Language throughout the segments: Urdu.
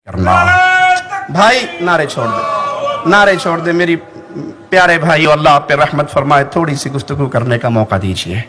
کرنا بھائی نعرے چھوڑ دے میری پیارے بھائی، اللہ آپ پہ رحمت فرمائے، تھوڑی سی گفتگو کرنے کا موقع دیجئے۔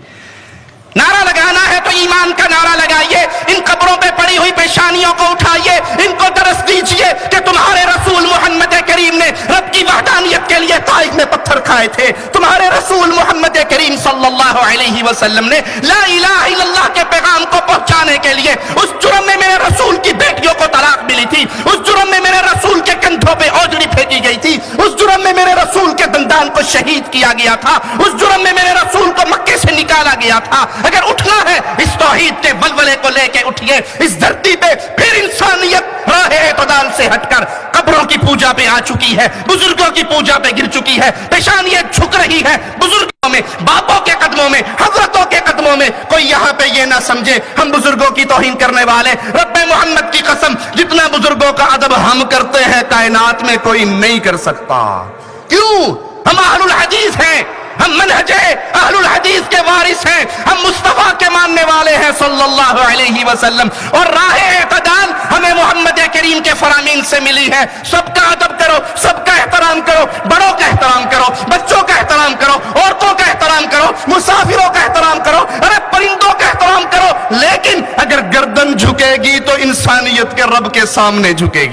نعرہ لگانا ہے تو ایمان کا نعرہ لگائیے، ان قبروں پہ پڑی ہوئی پیشانیوں کو اٹھائیے، ان کو درس دیجئے کہ تمہارے رسول محمد کریم نے رب کی وحدانیت کے لیے طائف میں پتھر کھائے تھے، تمہارے رسول محمد کریم صلی اللہ علیہ وسلم نے لا الہ الا اللہ کے پیغام کو پہنچانے کے لیے اس جرم میں میرے رسول کی بیٹیوں کو طلاق ملی تھی، اس جرم میں میرے رسول کے کندھوں پہ اوجڑی پھینکی گئی تھی، اس جرم میں میرے رسول کے دندان کو شہید کیا گیا تھا، اس جرم میں میرے رسول کو مکے سے نکالا گیا تھا۔ اگر اٹھنا ہے اس توحید کے ولولے کو لے کے اٹھیے، اس دھرتی پہ پھر انسانیت راہ اعتدال سے ہٹ کر قبروں کی پوجا پہ آ چکی ہے، بزرگوں کی پوجا پہ گر چکی ہے، پیشانیاں جھک رہی ہے بزرگوں میں، باپوں کے قدموں میں، حضرتوں کے قدموں میں۔ کوئی یہاں پہ یہ نہ سمجھے ہم بزرگوں کی توہین کرنے والے، رب محمد کی قسم جتنا بزرگوں کا ادب ہم کرتے ہیں کائنات میں کوئی نہیں کر سکتا۔ کیوں؟ ہم اہل الحدیث ہیں، ہم منہج اہل الحدیث کے وارث ہیں، ہم مصطفیٰ کے ماننے والے ہیں صلی اللہ علیہ وسلم، اور راہ اعتدال ہمیں محمد کریم کے فرامین سے ملی ہے۔ سب کا ادب کرو، سب کا احترام کرو، بڑوں کا احترام کرو، بچوں کا احترام کرو، عورتوں کا احترام کرو، مسافروں کا احترام کرو، ارے پرندوں کا احترام کرو، لیکن اگر گردن جھکے گی تو انسانیت کے رب کے سامنے جھکے گی۔